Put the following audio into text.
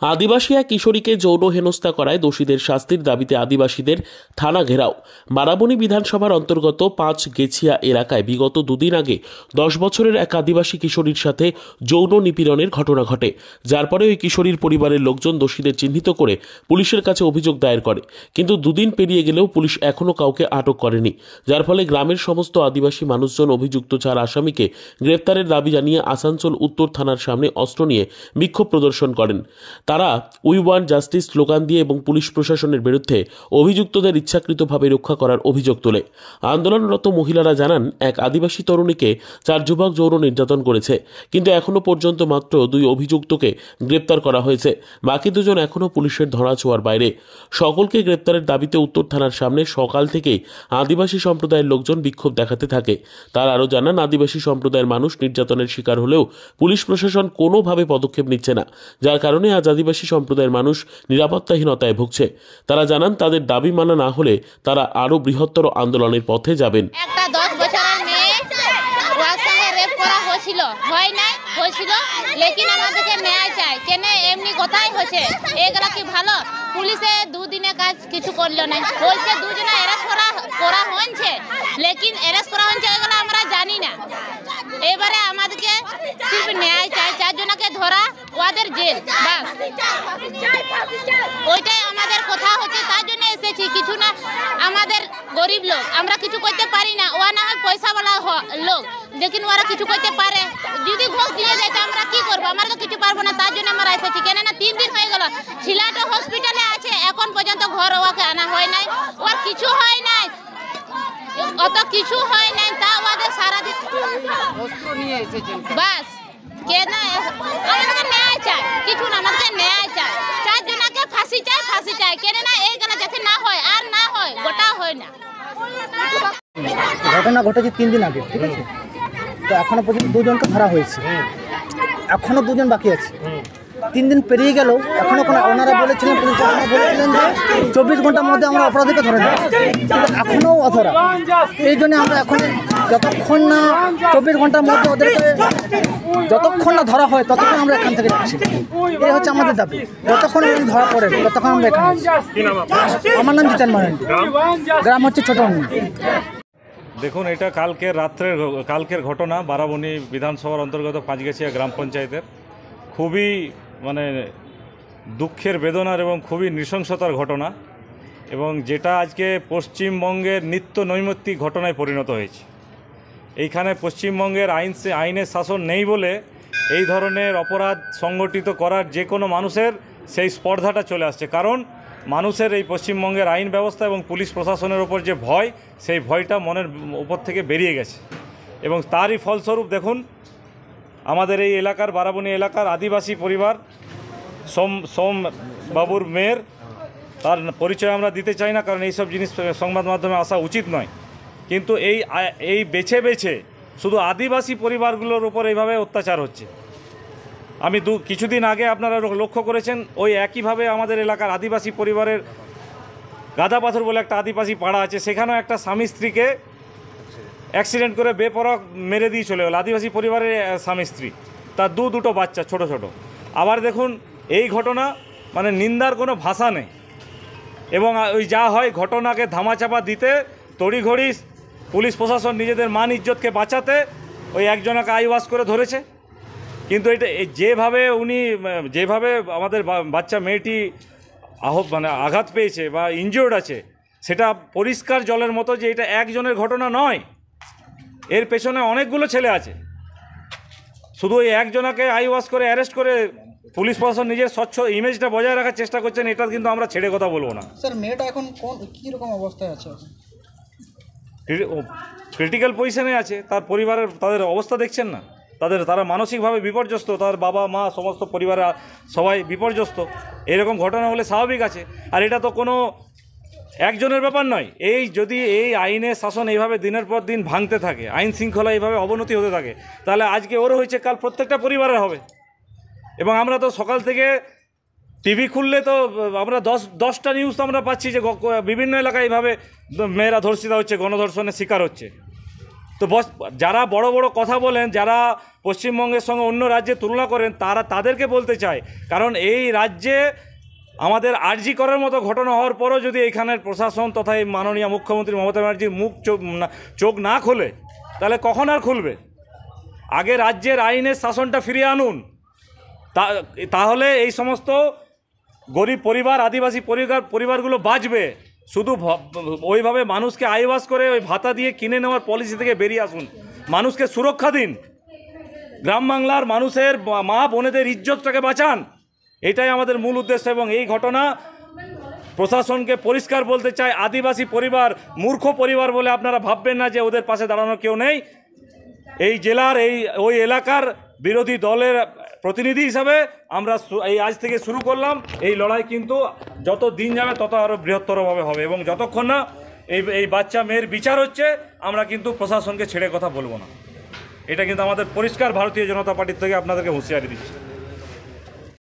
আদিবাসী এক কিশোরীকে যৌন হেনস্থা করায় দোষীদের শাস্তির দাবিতে আদিবাসীদের থানা ঘেরাও। বারাবণী বিধানসভার অন্তর্গত ৫ গেছিয়া এলাকায় বিগত দুদিন আগে ১০ বছরের এক আদিবাসী কিশোরীর সাথে যৌন নিপীড়নের ঘটনা ঘটে, যার পরে ওই কিশোরীর পরিবারের লোকজন দোষীদের চিহ্নিত করে পুলিশের কাছে অভিযোগ দায়ের করে। কিন্তু দুদিন পেরিয়ে গেলেও পুলিশ এখনও কাউকে আটক করেনি, যার ফলে গ্রামের সমস্ত আদিবাসী মানুষজন অভিযুক্ত ৪ আসামিকে গ্রেপ্তারের দাবি জানিয়ে আসানসোল উত্তর থানার সামনে অস্ত্র নিয়ে বিক্ষোভ প্রদর্শন করেন। তারা উই ওয়ান্ট জাস্টিস স্লোগান দিয়ে এবং পুলিশ প্রশাসনের বিরুদ্ধে অভিযুক্তদের ইচ্ছাকৃতভাবে রক্ষা করার অভিযোগ তোলে। আন্দোলনরত মহিলারা জানান, এক আদিবাসী তরুণীকে ৪ যুবক যৌন নির্যাতন করেছে, কিন্তু এখনো পর্যন্ত মাত্র ২ অভিযুক্তকে গ্রেপ্তার করা হয়েছে। বাকি দুজন এখনো পুলিশের ধরাছোঁয়ার বাইরে। সকলকে গ্রেপ্তারের দাবিতে উত্তর থানার সামনে সকাল থেকেই আদিবাসী সম্প্রদায়ের লোকজন বিক্ষোভ দেখাতে থাকে। তারা আরও জানান, আদিবাসী সম্প্রদায়ের মানুষ নির্যাতনের শিকার হলেও পুলিশ প্রশাসন কোনোভাবে পদক্ষেপ নিচ্ছে না, যার কারণে আজ আদিবাসী সম্প্রদায়ের মানুষ নিরাপত্তাহীনতায় ভুগছে। তারা জানান, তাদের দাবি মানা না হলে তারা আরো বৃহত্তর আন্দোলনের পথে যাবেন। একটা 10 বছরের মেয়ে ওর সঙ্গে রেপ করা হয়েছিল, হয় নাই হয়েছিল, লেকিন আমাদেরকে ন্যায় চাই। কেন এমনি কথাই হচ্ছে, এগুলা কি ভালো? পুলিশে দুদিনে কাজ কিছু করলো না, বলছে দুজনে অ্যারেস্ট করা হয়েছে, লেকিন অ্যারেস্ট করা হয়েছে এগুলো আমরা জানি না। এবারে আমাদেরকে সির্ফ ন্যায় চাই, 4 জনকে ধরা, ওদের জেল, বাস, ওইটাই আমাদের কথা হচ্ছে। তার জন্য এসেছি, কিছু না, আমাদের গরিব লোক, আমরা কিছু করতে পারি না। ও না হয় পয়সাওয়ালা লোক, লেকিন ওরা কিছু করতে পারে। যদি ঘোষ দিয়ে যায় তো আমরা কি করবো? আমরা তো কিছু পারবো না। তার জন্য আমরা এসেছি। কেননা 3 দিন হয়ে গেল, ছিলাটা হসপিটালে আছে, এখন পর্যন্ত ঘর ওকে আনা হয় নাই, ওর কিছু হয় নাই, অত কিছু হয় নাই। তা ওদের সারাদিন বাস, কেন আমাদেরকে ন্যায় চাই, কিছু না, আমাদেরকে ন্যায় চাই। 4 জনকে ফাঁসি চাই, ফাঁসি চাই। কেননা এই গেলা যাতে না হয়, আর না হয়, গোটা হয় না। ঘটনা ঘটেছে 3 দিন আগে, ঠিক আছে? তো এখনো পর্যন্ত 2 জনকে ধরা হয়েছে, এখনো 2 জন বাকি আছে। 3 দিন পেরিয়ে গেল, এখনো ওনারা বলেছিলেন যে 24 ঘন্টার মধ্যে আমরা অপরাধীকে ধরে নেব, কিন্তু এখনও অধরা। এই জন্য আমরা এখন যতক্ষণ না 24 ঘন্টার মধ্যে ওদেরকে যতক্ষণ না ধরা হয় ততক্ষণ আমরা এখান থেকে যাচ্ছি। এই হচ্ছে আমাদের দাবি। যতক্ষণ ধরা পড়ে ততক্ষণ আমরা এখানে আছি। আমার নাম জিতেন মারান্ডি, গ্রাম হচ্ছে ছোট। দেখুন, এটা কালকের ঘটনা, বারাবণী বিধানসভার অন্তর্গত ৫ গেছিয়া গ্রাম পঞ্চায়েতের। খুবই দুঃখের, বেদনার এবং খুবই নৃশংসতার ঘটনা, এবং যেটা আজকে পশ্চিমবঙ্গের নিত্য নৈমিত্তিক ঘটনায় পরিণত হয়েছে। এইখানে পশ্চিমবঙ্গের আইনের শাসন নেই বলে এই ধরনের অপরাধ সংগঠিত করার যে কোনো মানুষের সেই স্পর্ধাটা চলে আসছে। কারণ মানুষের এই পশ্চিমবঙ্গের আইন ব্যবস্থা এবং পুলিশ প্রশাসনের ওপর যে ভয়, সেই ভয়টা মনের উপর থেকে বেরিয়ে গেছে, এবং তারই ফলস্বরূপ দেখুন, আমাদের এই এলাকার, বারাবণী এলাকার আদিবাসী পরিবার সোম বাবুর মেয়ের, তার পরিচয় আমরা দিতে চাই না, কারণ এইসব জিনিস সংবাদ মাধ্যমে আসা উচিত নয়। কিন্তু এই বেছে বেছে শুধু আদিবাসী পরিবারগুলোর উপর এইভাবে অত্যাচার হচ্ছে। আমি কিছুদিন আগে আপনারা লক্ষ্য করেছেন, ওই একইভাবে আমাদের এলাকার আদিবাসী পরিবারের গাদাপাথর বলে একটা আদিবাসী পাড়া আছে, সেখানেও একটা স্বামী স্ত্রীকে অ্যাক্সিডেন্ট করে বেপরোয়া মেরে দিয়ে চলে গেল। আদিবাসী পরিবারের স্বামী স্ত্রী, তার দুটো বাচ্চা ছোট ছোট। আবার দেখুন, এই ঘটনা মানে নিন্দার কোনো ভাষা নেই, এবং ওই যা হয় ঘটনাকে ধামাচাপা দিতে তড়িঘড়ি পুলিশ প্রশাসন নিজেদের মান ইজ্জতকে বাঁচাতে ওই একজনকে আইওয়াশ করে ধরেছে। কিন্তু এটা যেভাবে আমাদের বাচ্চা মেয়েটি আঘাত পেয়েছে বা ইনজিওর্ড আছে, সেটা পরিষ্কার জলের মতো যে এটা একজনের ঘটনা নয়, এর পেছনে অনেকগুলো ছেলে আছে। শুধু ওই একজনকে আইওয়াশ করে অ্যারেস্ট করে পুলিশ প্রশাসন নিজের স্বচ্ছ ইমেজটা বজায় রাখার চেষ্টা করছেন, এটা কিন্তু আমরা ছেড়ে কথা বলবো না। স্যার, মেয়েটা এখন কীরকম অবস্থায় আছে? ক্রিটিক্যাল পজিশনে আছে। তার তাদের অবস্থা দেখছেন না? তারা মানসিকভাবে বিপর্যস্ত, তার বাবা মা সমস্ত পরিবারে সবাই বিপর্যস্ত। এরকম ঘটনা হলে স্বাভাবিক আছে। আর এটা তো কোনো একজনের ব্যাপার নয়। যদি এই আইনের শাসন এইভাবে দিনের পর দিন ভাঙতে থাকে, আইন শৃঙ্খলা এইভাবে অবনতি হতে থাকে, তাহলে আজকে ওর হয়েছে, কাল প্রত্যেকটা পরিবারের হবে। এবং আমরা তো সকাল থেকে টিভি খুললে তো আমরা 10টা নিউজ তো আমরা পাচ্ছি যে বিভিন্ন এলাকায় এইভাবে মেয়েরা ধর্ষিতা হচ্ছে, গণধর্ষণের শিকার হচ্ছে। তো যারা বড় বড় কথা বলেন, যারা পশ্চিমবঙ্গের সঙ্গে অন্য রাজ্যে তুলনা করেন, তাদেরকে বলতে চাই, কারণ এই রাজ্যে আমাদের আরজি করার মতো ঘটনা হওয়ার পরও যদি এখানের প্রশাসন তথা এই মাননীয় মুখ্যমন্ত্রী মমতা ব্যানার্জির মুখ চোখ না খোলে, তাহলে কখন আর খুলবে? আগে রাজ্যের আইনের শাসনটা ফিরিয়ে আনুন, তাহলে এই সমস্ত গরিব পরিবার, আদিবাসী পরিবারগুলো বাঁচবে। শুধু ওইভাবে মানুষকে আইওয়াস করে ওই ভাতা দিয়ে কিনে নেওয়ার পলিসি থেকে বেরিয়ে আসুন, মানুষকে সুরক্ষা দিন, গ্রাম বাংলার মানুষের মা বোনেদের ইজ্জতটাকে বাঁচান, এটাই আমাদের মূল উদ্দেশ্য। এবং এই ঘটনা প্রশাসনকে পরিষ্কার বলতে চাই, আদিবাসী পরিবার মূর্খ পরিবার বলে আপনারা ভাববেন না যে ওদের পাশে দাঁড়ানোর কেউ নেই। এই জেলার ওই এলাকার বিরোধী দলের প্রতিনিধি হিসাবে আমরা আজ থেকে শুরু করলাম এই লড়াই, কিন্তু যত দিন যাবে তত আরও বৃহত্তরভাবে হবে এবং যতক্ষণ না এই বাচ্চা মেয়ের বিচার হচ্ছে আমরা কিন্তু প্রশাসনকে ছেড়ে কথা বলবো না। এটা কিন্তু আমাদের পরিষ্কার ভারতীয় জনতা পার্টির থেকে আপনাদেরকে হুঁশিয়ারি দিচ্ছি।